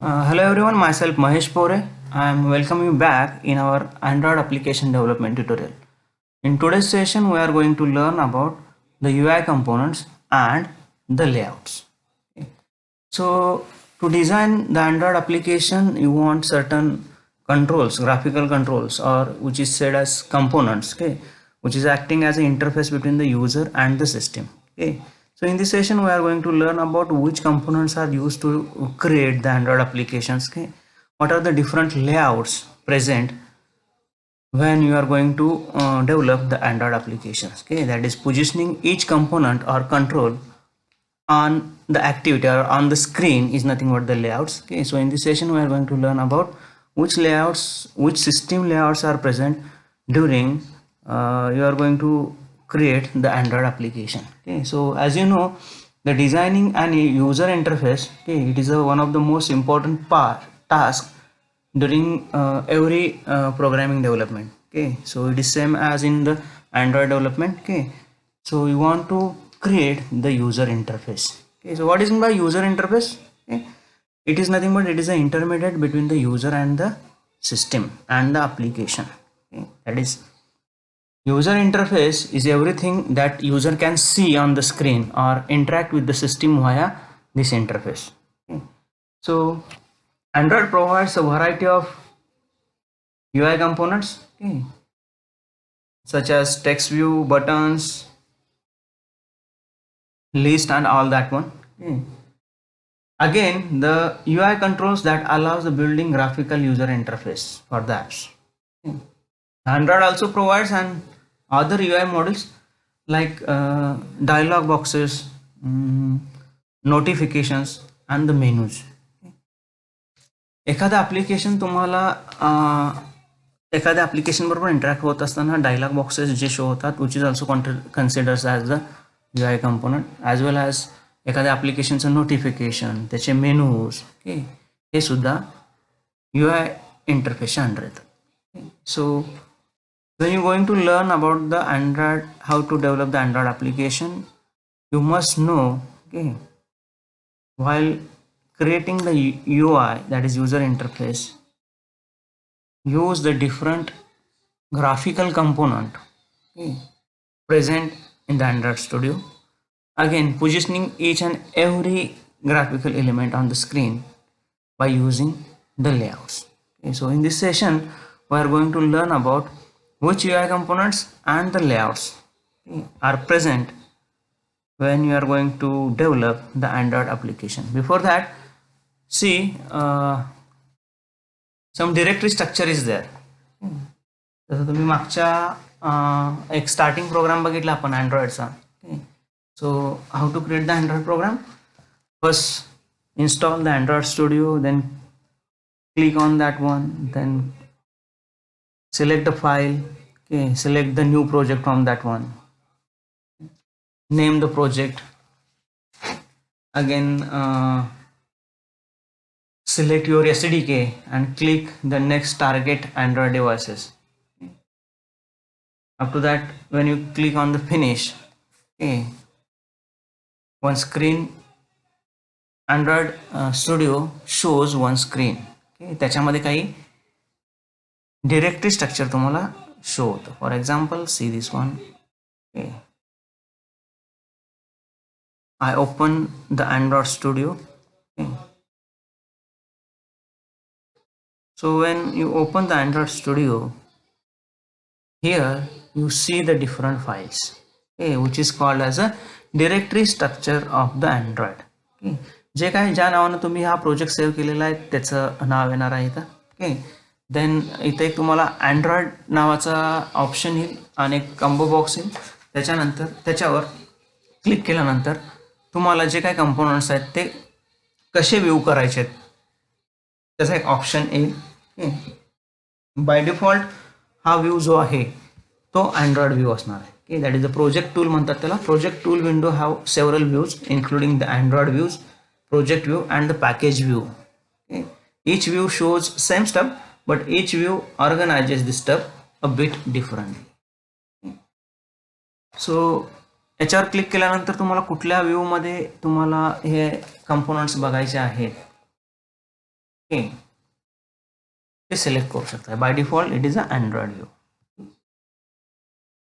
Hello everyone, myself Mahesh Pore. I am welcome you back in our Android application development tutorial. In today's session, we are going to learn about the UI components and the layouts. Okay. So to design the Android application, you want certain controls, graphical controls, or which is said as components, okay, which is acting as an interface between the user and the system. Okay. So in this session, we are going to learn about which components are used to create the Android applications. Okay. What are the different layouts present when you are going to develop the Android applications. Okay, that is positioning each component or control on the activity or on the screen is nothing but the layouts. Okay, so in this session we are going to learn about which system layouts are present during you are going to create the Android application. Okay, so as you know, the designing an user interface, okay, it is one of the most important task during every programming development. Okay, so it is same as in the Android development. Okay, so we want to create the user interface. Okay, so what is meant by user interface? Okay, it is nothing but it is an intermediate between the user and the system and the application. Okay, that is, user interface is everything that user can see on the screen or interact with the system via this interface. Okay. So Android provides a variety of UI components, okay, such as text view, buttons, list, and all that one. Okay. Again, the UI controls that allows the building graphical user interface for the apps. Okay. Android also provides an other UI models like dialog boxes, notifications, and the menus. एखादं application तुम्हाला एखाद्या application बरोबर interact होत असताना dialogue boxes जे show होतात which is also considers as the UI component as well as एखाद्या ॲप्लिकेशनचं notification, त्याचे मेनूज, ओके, हे सुद्धा UI इंटरफेसच्या अंडर येतात. So when you're going to learn about the Android, how to develop the Android application, you must know, okay, while creating the UI, that is user interface, use the different graphical component, okay, present in the Android Studio. Again, positioning each and every graphical element on the screen by using the layouts. Okay, so in this session, we are going to learn about which UI components and the layouts, okay, are present when you are going to develop the Android application. Before that, see, some directory structure is there. जसं तुम्ही मागच्या एक starting program बघितला आपण अँड्रॉइडचा. So how to create the Android program. First install the Android Studio, then click on that one, then select the file, okay, select the new project from that one, name the project, again select your SDK and click the next target Android devices. After that, when you click on the finish, okay, one screen Android Studio shows one screen. Okay, त्याच्यामध्ये काही directory structure तुम्हाला show होतं. For example, see this one. Okay, I open the Android Studio. Okay. So when you open the Android Studio, here you see the different files, okay, which is called as a directory structure of the Android. Okay. जे काही ज्या नावानं तुम्ही हा project save केलेला आहे त्याचं नाव येणार आहे इथं. ओके, देन इथे एक तुम्हाला अँड्रॉइड नावाचा ऑप्शन येईल आणि एक कॉम्बो बॉक्स येईल. त्याच्यानंतर त्याच्यावर क्लिक केल्यानंतर तुम्हाला जे काही कंपोनंट्स आहेत ते कसे व्ह्यू करायचे आहेत त्याचा एक ऑप्शन येईल. बाय डिफॉल्ट हा व्ह्यू जो आहे तो अँड्रॉइड व्ह्यू असणार आहे. Okay, that is the project tool म्हणतात त्याला. Project tool window have several views including the Android views, project view, and the package view. Okay. Each view shows same stuff, but each view organizes the stuff a bit differently. Okay. So याच्यावर click केल्यानंतर तुम्हाला कुठल्या view मध्ये तुम्हाला हे components बघायचे आहेत okay, ते सिलेक्ट करू शकता. By default it is a Android view.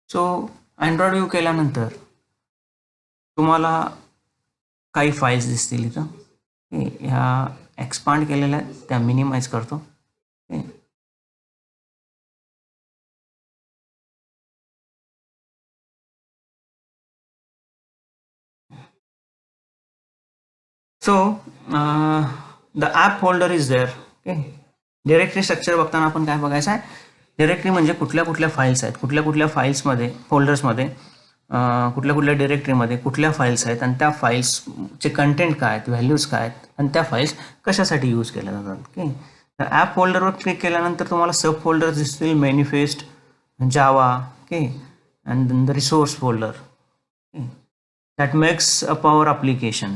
So Android view केल्यानंतर तुम्हाला काही फाईल्स दिसतील इथं. ह्या एक्सपांड केलेल्या आहेत, त्या मिनिमाइज करतो. So the app folder is there. Okay, directory structure बघताना आपण काय बघायचं आहे, डिरेक्टरी म्हणजे कुठल्या कुठल्या फाईल्स आहेत, कुठल्या कुठल्या फाईल्समध्ये, फोल्डर्समध्ये, कुठल्या कुठल्या डिरेक्टरीमध्ये कुठल्या फाईल्स आहेत, आणि त्या फाईल्सचे कंटेंट काय आहेत, व्हॅल्यूज काय आहेत, आणि त्या फाईल्स कशासाठी यूज केल्या जातात. ओके, तर ॲप फोल्डरवर क्लिक केल्यानंतर तुम्हाला सब फोल्डर्स दिसतील, manifest, Java, okay, and the resource folder that makes up our application.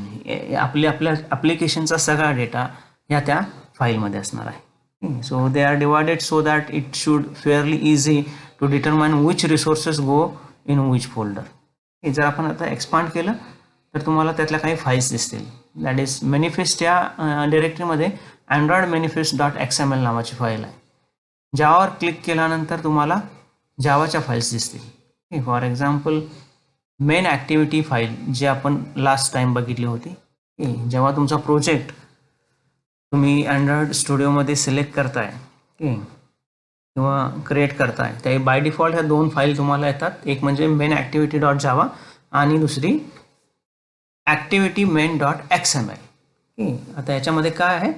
आपल्या ॲप्लिकेशनचा सगळा डेटा या त्या फाईलमध्ये असणार आहे. So they are divided so that it should fairly easy to determine which resources go in which folder. जर आपण आता एक्सपांड केलं तर तुम्हाला त्यातल्या काही फाईल्स दिसतील. दॅट इज मॅनिफेस्ट या डिरेक्टरीमध्ये अँड्रॉइड मॅनिफेस्ट .xml नावाची फाईल आहे. जावावर क्लिक केल्यानंतर तुम्हाला जावाच्या फाईल्स दिसतील. For example main activity file जी आपण लास्ट टाईम बघितली होती. जेव्हा तुमचा प्रोजेक्ट तुम्ही अँड्रॉइड स्टुडिओमध्ये सिलेक्ट करताय किंवा क्रिएट करताय, त्या बाय डिफॉल्ट ह्या दोन फाईल तुम्हाला येतात. एक म्हणजे मेन ॲक्टिव्हिटी .जावा आणि दुसरी ॲक्टिव्हिटी मेन .xml. आता याच्यामध्ये काय आहे,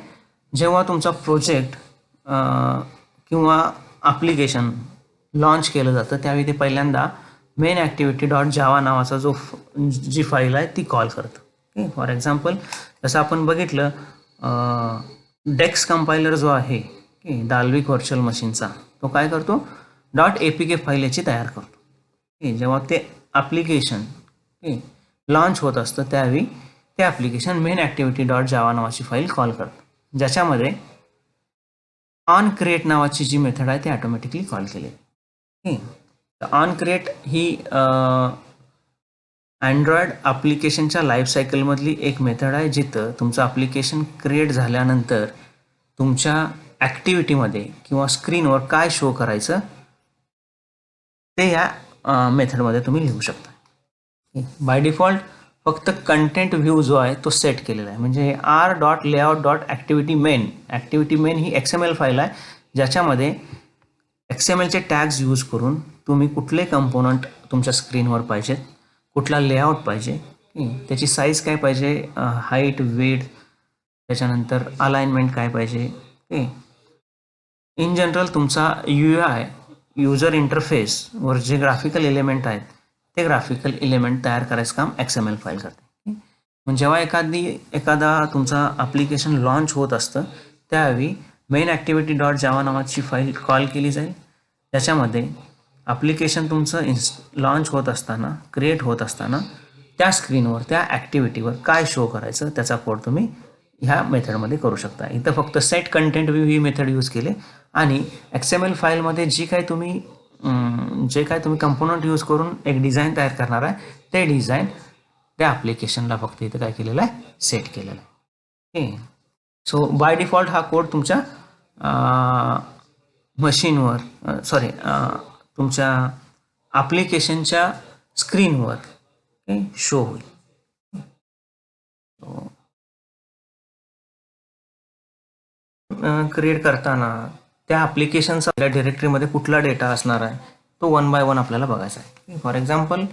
जेव्हा तुमचा प्रोजेक्ट किंवा ॲप्लिकेशन लॉन्च केलं जातं त्यावेळी ते पहिल्यांदा मेन ॲक्टिव्हिटी .जावा नावाचा जी फाईल आहे ती कॉल करतं. फॉर एक्झाम्पल जसं आपण बघितलं, डेक्स कंपायलर जो आहे दाल्विक व्हर्च्युअल मशीनचा, तो काय करतो, .apk फाईल याची तयार करतो. जेव्हा ते ॲप्लिकेशन लॉन्च होत असतं त्यावेळी ते ॲप्लिकेशन मेन ॲक्टिव्हिटी .जावा नावाची फाईल कॉल करतं, ज्याच्यामध्ये ऑन क्रिएट नावाची जी मेथड आहे ती ऑटोमॅटिकली कॉल केली. ऑन क्रिएट ही अँड्रॉइड ॲप्लिकेशनच्या लाईफसायकलमधली एक मेथड आहे, जिथं तुमचं ॲप्लिकेशन क्रिएट झाल्यानंतर तुमच्या ॲक्टिव्हिटीमध्ये किंवा स्क्रीनवर काय शो करायचं ते या मेथडमध्ये तुम्ही लिहू शकता. बाय डिफॉल्ट फक्त कंटेंट व्ह्यू जो आहे तो सेट केलेला आहे, म्हणजे r.layout.activity main. ॲक्टिव्हिटी मेन ही XML फाईल आहे, ज्याच्यामध्ये XMLचे टॅग्स यूज करून तुम्ही कुठले कंपोनंट तुमच्या स्क्रीनवर पाहिजेत, कुठला लेआउट पाहिजे, त्याची साईज काय पाहिजे, हाईट, विड्थ, त्याच्यानंतर अलाइनमेंट काय पाहिजे. इन जनरल तुमचा UI युजर इंटरफेसवर जे ग्राफिकल एलिमेंट आहेत ते ग्राफिकल एलिमेंट तयार करायचं काम XML फाईल करते. म्हणजे जेव्हा एखादा तुमचा ॲप्लिकेशन लॉन्च होत असतं त्यावेळी मेन ॲक्टिव्हिटी .जावा नावाची फाईल कॉल केली जाईल, त्याच्यामध्ये ॲप्लिकेशन तुमचं लॉन्च होत असताना, क्रिएट होत असताना त्या स्क्रीनवर त्या ॲक्टिव्हिटीवर काय शो करायचं त्याचा कोड तुम्ही ह्या मेथडमध्ये करू शकता. इथं फक्त सेट कंटेंट व्ह्यू ही मेथड यूज केली आणि XML फाईलमध्ये जे काय तुम्ही कंपोनंट यूज करून एक डिझाईन तयार करणार आहे ते डिझाईन त्या ॲप्लिकेशनला फक्त इथं काय केलेलं आहे, सेट केलेलं आहे. सो बाय डिफॉल्ट हा कोड तुमच्या मशीनवर तुमच्या ॲप्लिकेशनच्या स्क्रीनवर शो होईल. क्रिएट करताना त्या ॲप्लिकेशनचा डिरेक्टरीमध्ये कुठला डेटा असणार आहे तो 1 by 1 आपल्याला बघायचा आहे. फॉर एक्झाम्पल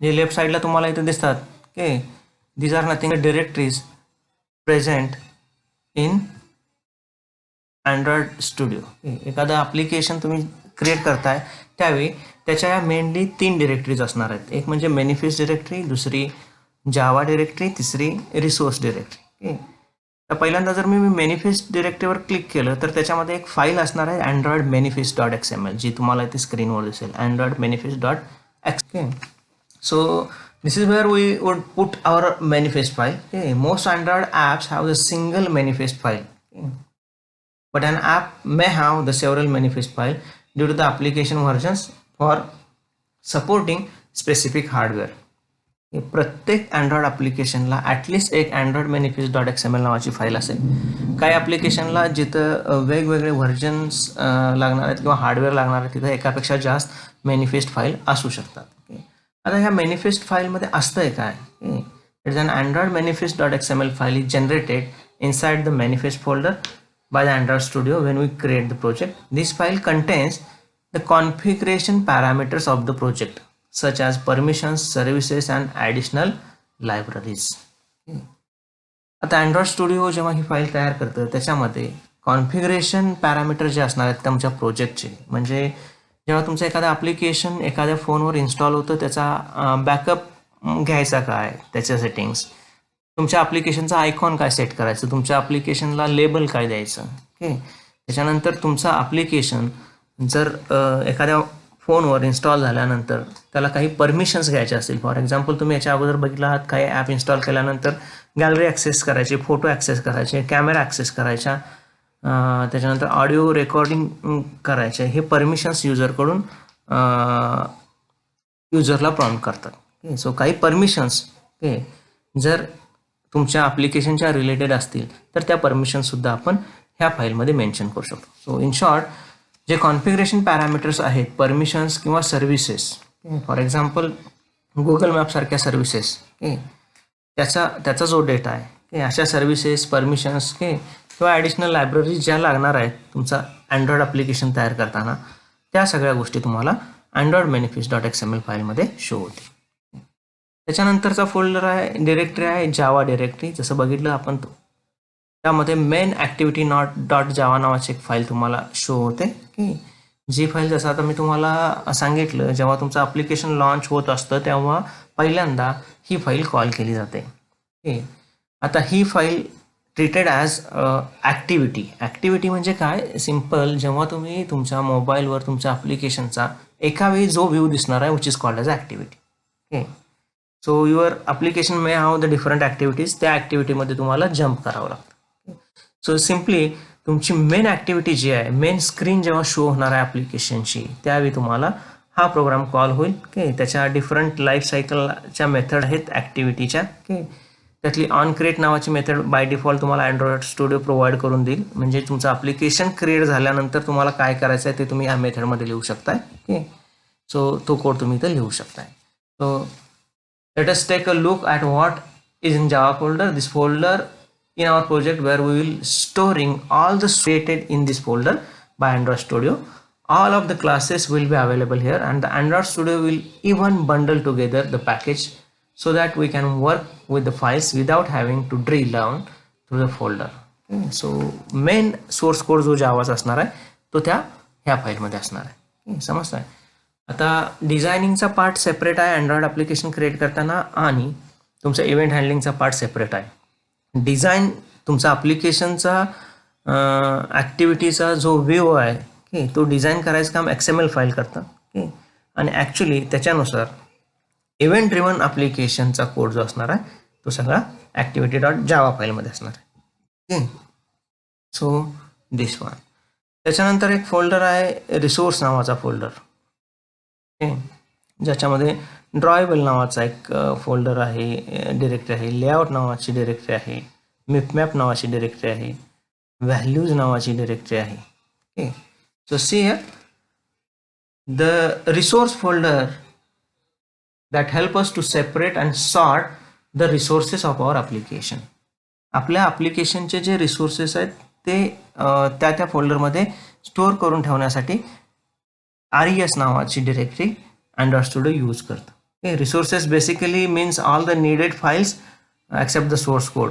जे लेफ्ट साईडला तुम्हाला इथे दिसतात these are nothing directories present in Android Studio. एखादं ॲप्लिकेशन तुम्ही क्रिएट करताय त्यावेळी त्याच्या मेनली 3 डिरेक्टरीज असणार आहेत. एक म्हणजे मॅनिफेस्ट डिरेक्टरी, दुसरी जावा डिरेक्टरी, तिसरी रिसोर्स डिरेक्टरी. तर पहिल्यांदा जर मी मॅनिफेस्ट डिरेक्टरीवर क्लिक केलं तर त्याच्यामध्ये एक फाईल असणार आहे अँड्रॉइड मॅनिफेस्ट .xml, जी तुम्हाला इथे स्क्रीनवर दिसेल, Android manifest .xml. So this is where we would put our manifest file. Most Android apps have a single manifest file, but an app may have the several manifest file due to the application versions for supporting specific hardware. प्रत्येक Android ॲप्लिकेशनला at least एक Android manifest dot XML नावाची file असेल. काही ॲप्लिकेशनला जिथं वेगवेगळे versions लागणार आहेत किंवा हार्डवेअर लागणार आहे तिथं एकापेक्षा जास्त मॅनिफेस्ट फाईल असू शकतात. आता ह्या मॅनिफेस्ट फाईलमध्ये असतंय काय, it's an Android manifest dot XML file is generated inside the manifest folder by the Android Studio when we create the project. This file contains the configuration parameters of the project such as permissions, services and additional libraries. आता Android Studio जेव्हा ही file तयार करतं त्याच्यामध्ये configuration parameter जे असणार आहेत तुमच्या प्रोजेक्टचे, म्हणजे जेव्हा तुमचं एखादं ॲप्लिकेशन एखाद्या फोनवर इन्स्टॉल होतं त्याचा बॅकअप घ्यायचा काय, त्याच्या सेटिंग्स, तुमच्या ॲप्लिकेशनचा आयकॉन काय सेट करायचं, तुमच्या ॲप्लिकेशनला लेबल काय द्यायचं. ओके, त्याच्यानंतर तुमचं ॲप्लिकेशन जर एखाद्या फोनवर इन्स्टॉल झाल्यानंतर त्याला काही परमिशन्स घ्यायचे असतील. फॉर एक्झाम्पल तुम्ही याच्या अगोदर बघितला आहात काही ॲप इन्स्टॉल केल्यानंतर गॅलरी ॲक्सेस करायची, फोटो ॲक्सेस करायचे, कॅमेरा ॲक्सेस करायच्या, त्याच्यानंतर ऑडिओ रेकॉर्डिंग करायचे. हे परमिशन्स युजरकडून युजरला प्रॉम्प्ट करतात. सो काही परमिशन्स जर तुमच्या ॲप्लिकेशनच्या रिलेटेड असतील तर त्या परमिशनसुद्धा आपण ह्या फाईलमध्ये मेन्शन करू शकतो. सो इन शॉर्ट जे कॉन्फिगरेशन पॅरामीटर्स आहेत, परमिशन्स किंवा सर्व्हिसेस, फॉर एक्झाम्पल गुगल मॅपसारख्या सर्व्हिसेस, त्याचा जो डेटा आहे, अशा सर्व्हिसेस, परमिशन्स किंवा ॲडिशनल लायब्ररीज ज्या लागणार आहेत तुमचा अँड्रॉइड ॲप्लिकेशन तयार करताना, त्या सगळ्या गोष्टी तुम्हाला अँड्रॉइड मॅनिफेस्ट डॉट XML फाईलमध्ये शो होते. त्याच्यानंतरचा फोल्डर आहे, डिरेक्टरी आहे जावा डिरेक्टरी. जसं बघितलं आपण त्यामध्ये मेन ॲक्टिव्हिटी डॉट जावा नावाची एक फाईल तुम्हाला शो होते, की जी फाईल जसं आता मी तुम्हाला सांगितलं जेव्हा तुमचं ॲप्लिकेशन लॉन्च होत असतं तेव्हा पहिल्यांदा ही फाईल कॉल केली जाते. आता ही फाईल ट्रीटेड ॲज ॲक्टिव्हिटी म्हणजे काय, सिम्पल, जेव्हा तुम्ही तुमच्या मोबाईलवर तुमच्या ॲप्लिकेशनचा एका वेळी जो व्ह्यू दिसणार आहे which is called as activity. So your application may have the different activities, त्या ॲक्टिव्हिटीमध्ये तुम्हाला जम्प करावं लागतं. सो सिम्पली तुमची मेन ॲक्टिव्हिटी जी आहे, मेन स्क्रीन जेव्हा शो होणार आहे ॲप्लिकेशनची, त्यावेळी तुम्हाला हा प्रोग्राम कॉल होईल. त्याच्या डिफरंट लाईफ सायकलच्या मेथड आहेत ॲक्टिव्हिटीच्या. त्यातली ऑन क्रिएट नावाची मेथड बाय डिफॉल्ट तुम्हाला अँड्रॉइड स्टुडिओ प्रोव्हाइड करून देईल. म्हणजे तुमचं ॲप्लिकेशन क्रिएट झाल्यानंतर तुम्हाला काय करायचं आहे ते तुम्ही या मेथडमध्ये लिहू शकताय. सो तो कोड तुम्ही इथं लिहू शकताय. So let us take a look at what is in Java folder. This folder in our project where we will storing all the created in this folder by Android Studio. All of the classes will be available here, and the Android Studio will even bundle together the package so that we can work with the files without having to drill down to the folder. So main source code जो जावाचा असणार आहे तो त्या ह्या फाईलमध्ये असणार आहे. समजतंय? आता डिझायनिंगचा पार्ट सेपरेट आहे अँड्रॉइड ॲप्लिकेशन क्रिएट करताना, आणि तुमचा इव्हेंट हँडलिंगचा पार्ट सेपरेट आहे. डिझाईन तुमचा ॲप्लिकेशनचा ॲक्टिव्हिटीचा जो व्ह्यू आहे तो डिझाईन करायचं काम XML फाईल करतं, आणि ॲक्च्युली त्याच्यानुसार इव्हेंट ड्रिव्हन ॲप्लिकेशनचा कोड जो असणार आहे तो सगळा ॲक्टिव्हिटी डॉट जावा फाईलमध्ये असणार आहे. So this one. त्याच्यानंतर एक फोल्डर आहे रिसोर्स नावाचा फोल्डर, ज्याच्यामध्ये ड्रॉएबल नावाचा एक फोल्डर आहे, डिरेक्टरी आहे, लेआउट नावाची डिरेक्टरी आहे, मिपमॅप नावाची डिरेक्टरी आहे, व्हॅल्यूज नावाची डिरेक्टरी आहे. So see here the resource folder that help us to separate and sort the resources of our application. आपल्या ॲप्लिकेशनचे जे रिसोर्सेस आहेत ते त्या फोल्डरमध्ये स्टोअर करून ठेवण्यासाठी RES नावाची डिरेक्टरी अँड्रॉइड स्टुडिओ यूज करतं. Resources basically means all the needed files except the source code.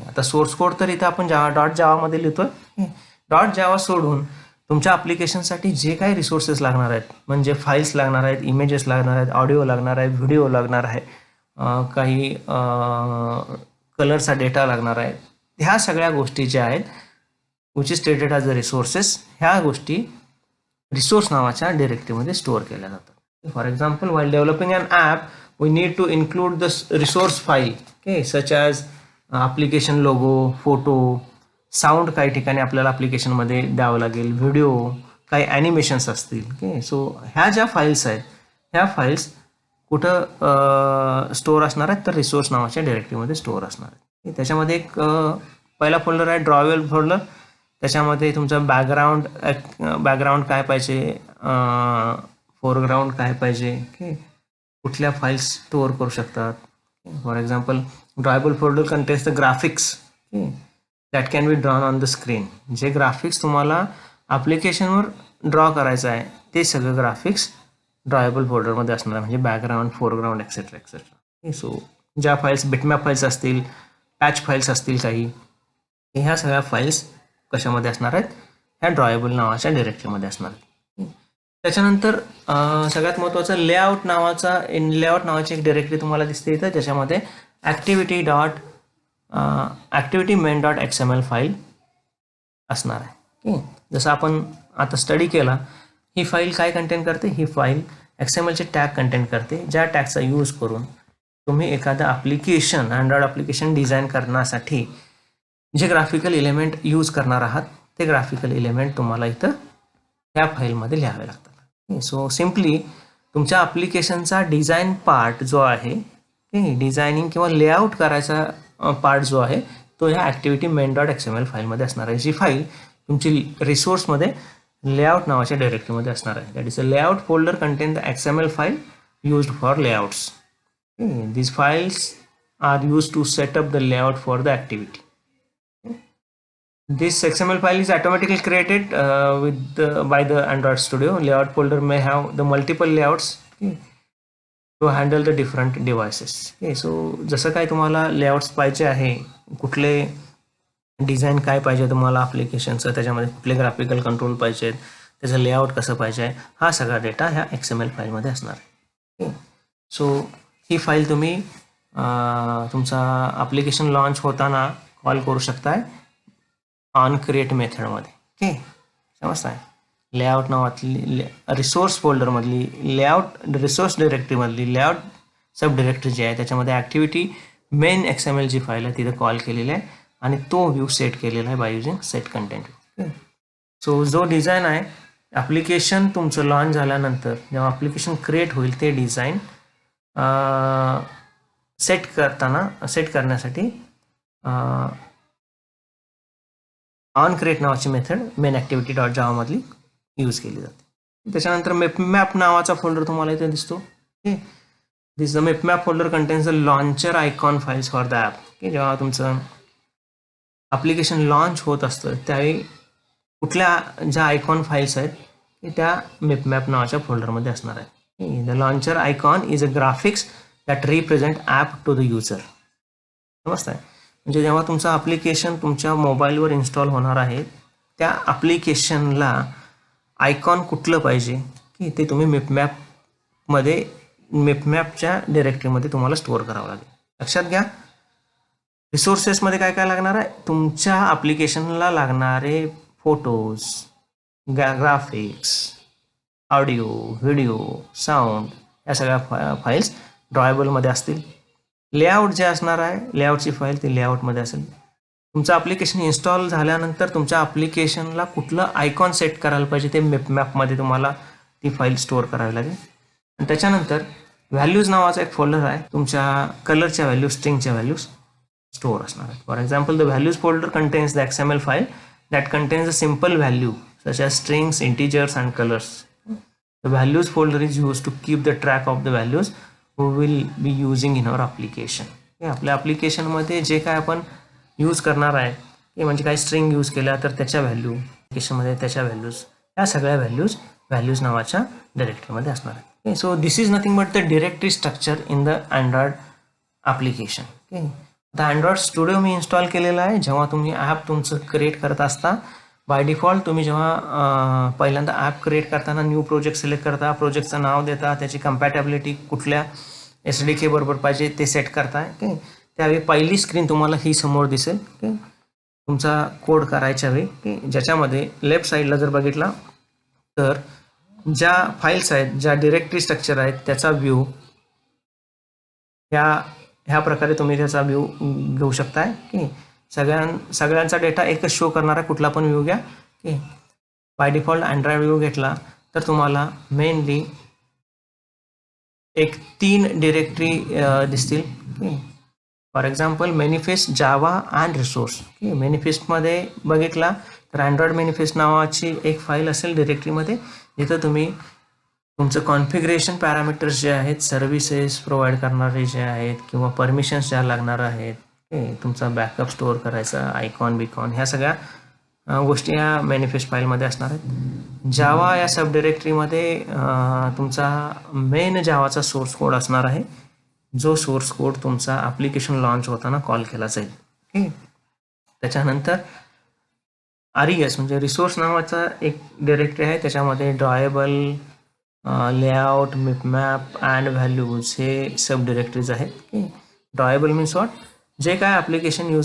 आता सोर्स कोड तर इथं आपण डॉट जावामध्ये लिहितोय. डॉट जावा सोडून तुमच्या ॲप्लिकेशनसाठी जे काही रिसोर्सेस लागणार आहेत, म्हणजे फाईल्स लागणार आहेत, इमेजेस लागणार आहेत, ऑडिओ लागणार आहे, व्हिडिओ लागणार आहे, काही कलरचा डेटा लागणार आहे, ह्या सगळ्या गोष्टी ज्या आहेत which is treated as the resources, ह्या गोष्टी रिसोर्स नावाच्या डिरेक्टरीमध्ये स्टोअर केल्या जातात. For example, while developing an app, we need to include the resource file, such as application logo, photo, sound काही ठिकाणी आपल्याला ॲप्लिकेशनमध्ये द्यावं लागेल, व्हिडिओ, काही ॲनिमेशन्स असतील. सो ह्या ज्या फाईल्स आहेत ह्या फाईल्स कुठं स्टोअर असणार आहेत, तर रिसोर्स नावाच्या डिरेक्टरीमध्ये स्टोअर असणार आहे. त्याच्यामध्ये एक पहिला फोल्डर आहे ड्रॉवेबल फोल्डर. त्याच्यामध्ये तुमचं बॅकग्राऊंड काय पाहिजे, फोरग्राऊंड काय पाहिजे, ओके, कुठल्या फाईल्स स्टोअर करू शकतात. For example drawable folder contains the graphics that can be drawn on the screen. जे ग्राफिक्स तुम्हाला ॲप्लिकेशनवर ड्रॉ करायचं आहे ते सगळं ग्राफिक्स ड्रॉवेबल फोल्डरमध्ये असणार आहे, म्हणजे background, foreground etcetera etcetera. So ज्या फाईल्स बिटमॅप फाईल्स असतील, पॅच फाईल्स असतील काही, ह्या सगळ्या फाईल्स कशामध्ये असणार आहेत, ह्या ड्रॉवेबल नावाच्या डिरेक्टरीमध्ये असणार आहेत. त्याच्यानंतर सगळ्यात महत्त्वाचं लेआउट नावाची एक डिरेक्टरी तुम्हाला दिसते इथं, ज्याच्यामध्ये activity main dot XML file असणार आहे. जसं आपण आता स्टडी केला, ही फाईल काय कंटेन करते, ही फाईल XMLचे टॅग कंटेन करते, ज्या टॅगचा यूज करून तुम्ही एखादं ॲप्लिकेशन, अँड्रॉइड ॲप्लिकेशन डिझाईन करण्यासाठी जे ग्राफिकल एलिमेंट यूज करणार आहात ते ग्राफिकल एलिमेंट तुम्हाला इथं त्या फाईलमध्ये लिहावे लागतात. सो सिम्पली तुमच्या ॲप्लिकेशनचा डिझाईन पार्ट जो आहे, डिझायनिंग किंवा लेआउट करायचा पार्ट जो आहे तो ह्या ॲक्टिव्हिटी मेन डॉट XML फाईलमध्ये असणार आहे, जी फाईल तुमची रिसोर्समध्ये लेआउट नावाच्या डायरेक्टरीमध्ये असणार आहे. That is a layout folder content the XML file used for layouts. These files are used to set up the layout for the activity. This XML file is automatically created by the Android Studio. Layout folder may have the multiple layouts to handle the different devices. So जसं काय तुम्हाला layouts पाहिजे आहे, कुठले design काय पाहिजे तुम्हाला ॲप्लिकेशनचं, त्याच्यामध्ये कुठले ग्राफिकल कंट्रोल पाहिजेत, त्याचं लेआउट कसं पाहिजे, हा सगळा डेटा ह्या XML फाईलमध्ये असणार आहे. सो ही फाईल तुम्ही तुमचा ॲप्लिकेशन लॉन्च होताना कॉल करू शकताय ऑन क्रिएट मेथडमध्ये. ओके, समजताय. लेआउट नावातली रिसोर्स फोल्डरमधली रिसोर्स डिरेक्टरीमधली लेआउट सब डिरेक्टरी जी आहे त्याच्यामध्ये ॲक्टिव्हिटी मेन XML जी फाईल आहे तिथं कॉल केलेली आहे आणि तो व्ह्यू सेट केलेला आहे by using set content. Okay, so जो डिझाईन आहे ॲप्लिकेशन तुमचं लॉन्च झाल्यानंतर जेव्हा ॲप्लिकेशन क्रिएट होईल ते डिझाईन सेट करण्यासाठी ऑन क्रिएट नावाची मेथड मेन ॲक्टिव्हिटी डॉट जावामधली यूज केली जाते. त्याच्यानंतर मेपमॅप नावाचा फोल्डर तुम्हाला इथे दिसतो. Okay, this the mipmap folder contains the launcher icon files for the app. Okay, जेव्हा तुमचं ॲप्लिकेशन लॉन्च होत असतं त्यावेळी कुठल्या ज्या आयकॉन फाईल्स आहेत त्या मेपमॅप नावाच्या फोल्डरमध्ये असणार आहेत. The launcher icon is a graphics that represent app to the user. समजताय, म्हणजे जेव्हा तुमचं ॲप्लिकेशन तुमच्या मोबाईलवर इन्स्टॉल होणार आहे त्या ॲप्लिकेशनला आयकॉन कुठलं पाहिजे की ते तुम्ही मेपमॅपच्या डिरेक्टरीमध्ये तुम्हाला स्टोअर करावं लागेल. लक्षात घ्या, रिसोर्सेसमध्ये काय काय लागणार आहे, तुमच्या ॲप्लिकेशनला लागणारे photos, graphics, audio, video, sound, या सगळ्या फाईल्स ड्रॉवेबलमध्ये असतील. लेआउट जे असणार आहे, लेआउटची फाईल ती लेआउटमध्ये असेल. तुमचं ॲप्लिकेशन इन्स्टॉल झाल्यानंतर तुमच्या ॲप्लिकेशनला कुठलं आयकॉन सेट करायला पाहिजे ते मेपमॅपमध्ये तुम्हाला ती फाईल स्टोअर करावी लागेल. आणि त्याच्यानंतर व्हॅल्यूज नावाचा एक फोल्डर आहे, तुमच्या कलरच्या व्हॅल्यूज, स्ट्रिंगच्या व्हॅल्यूज स्टोअर असणार आहेत. For example the values folder contains the XML file that contains a simple value such as strings, integers and colours. The values folder is used to keep the track of the values we will be using in our application. आपल्या ॲप्लिकेशनमध्ये जे काय आपण use करणार आहे ते म्हणजे काही string use केल्या तर त्याच्या व्हॅल्यू, ॲप्लिकेशनमध्ये त्याच्या व्हॅल्यूज, या सगळ्या व्हॅल्यूज नावाच्या डायरेक्टरीमध्ये असणार आहे. So this is nothing but the directory structure in the Android application. Okay, आता अँड्रॉइड स्टुडिओ मी इन्स्टॉल केलेला आहे. जेव्हा तुम्ही ॲप तुमचं क्रिएट करत असता बाय डिफॉल्ट तुम्ही जेव्हा पहिल्यांदा ॲप क्रिएट करताना न्यू प्रोजेक्ट सिलेक्ट करता, प्रोजेक्टचं नाव देता, त्याची कम्पॅटेबिलिटी कुठल्या SDK बरोबर पाहिजे ते सेट करताय. ओके, त्यावेळी पहिली स्क्रीन तुम्हाला ही समोर दिसेल. ओके, तुमचा कोड करायच्या वेळी. ओके, ज्याच्यामध्ये लेफ्ट साईडला जर बघितला तर ज्या फाईल्स आहेत, ज्या डिरेक्टरी स्ट्रक्चर आहेत त्याचा व्ह्यू ह्या प्रकारे तुम्ही त्याचा व्ह्यू घेऊ शकताय. ओके, सगळ्यांचा डेटा एकच शो करणारा कुठला पण व्ह्यू घ्या. Okay, by default Android view घेतला तर तुम्हाला मेनली एक 3 डिरेक्टरी दिसतील. Okay, for example manifest Java and resource. Okay, मॅनिफेस्टमध्ये बघितला तर अँड्रॉइड मॅनिफेस्ट नावाची एक फाईल असेल डिरेक्टरीमध्ये, जिथं तुम्ही तुमचं कॉन्फिगरेशन पॅरामीटर्स जे आहेत, सर्व्हिसेस प्रोव्हाइड करणारे जे आहेत किंवा परमिशन्स ज्या लागणार आहेत, तुमचा बॅकअप स्टोअर करायचा, आयकॉन बिकॉन, ह्या सगळ्या गोष्टी या मॅनिफेस्ट फाईलमध्ये असणार आहेत. जावा या सब डिरेक्टरीमध्ये तुमचा मेन जावाचा सोर्स कोड असणार आहे, जो सोर्स कोड तुमचा ॲप्लिकेशन लॉन्च होताना कॉल केला जाईल. ओके, त्याच्यानंतर RES म्हणजे रिसोर्स नावाचा एक डिरेक्टरी आहे, त्याच्यामध्ये ड्रॉएबल, लेआउट, मिपमॅप अँड व्हॅल्यूज हे सब डिरेक्टरीज आहेत. ओके, ड्रॉएबल मीन्स वॉट, जे काय ॲप्लिकेशन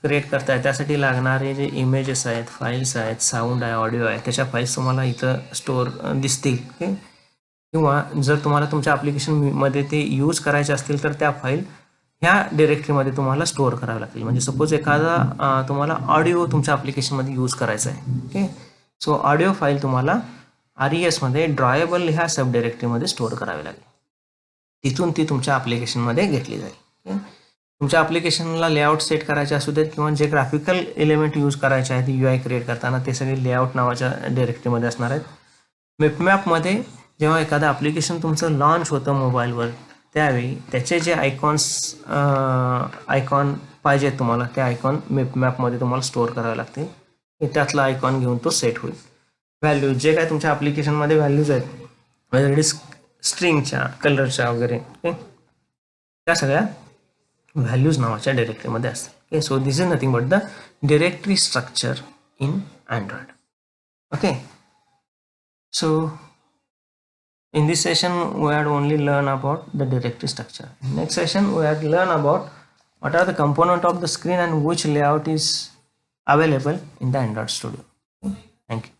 क्रिएट करताय त्यासाठी लागणारे जे इमेजेस आहेत, फाईल्स आहेत, साऊंड आहे, ऑडिओ आहे, त्याच्या फाईल्स तुम्हाला इथं स्टोअर दिसतील. ओके, किंवा जर तुम्हाला तुमच्या ॲप्लिकेशनमध्ये ते यूज करायचे असतील तर त्या फाईल ह्या डिरेक्टरीमध्ये तुम्हाला स्टोअर करावे लागतील. म्हणजे सपोज एखादा तुम्हाला ऑडिओ तुमच्या ॲप्लिकेशनमध्ये यूज करायचा आहे. ओके, सो ऑडिओ फाईल तुम्हाला RES मध्ये ड्रॉएबल ह्या सब डिरेक्टरीमध्ये स्टोअर करावी लागेल. तिथून ती तुमच्या ॲप्लिकेशनमध्ये घेतली जाईल. ओके, तुमच्या ॲप्लिकेशनला लेआउट सेट करायचे असू देत किंवा जे ग्राफिकल एलिमेंट यूज करायचे आहेत UI क्रिएट करताना, ते सगळे लेआउट नावाच्या डिरेक्टरीमध्ये असणार आहेत. मिपमॅपमध्ये जेव्हा एखादं ॲप्लिकेशन तुमचं लॉन्च होतं मोबाईलवर, त्यावेळी त्याचे जे आयकॉन पाहिजेत तुम्हाला, त्या आयकॉन मिपमॅपमध्ये तुम्हाला स्टोअर करावे लागतील. त्यातला आयकॉन घेऊन तो सेट होईल. व्हॅल्यूज, जे काय तुमच्या ॲप्लिकेशनमध्ये व्हॅल्यूज आहेत, वेदर इट इज स्ट्रिंगच्या, कलरच्या वगैरे, ओके, त्या सगळ्या व्हॅल्यूज नावाच्या डिरेक्टरीमध्ये असतात. Okay, so this is nothing but the directory structure in Android. Okay, so in this session we had only learn about the directory structure. Next session we had learn about what are the component of the screen and which layout is available in the Android Studio. Okay, thank you.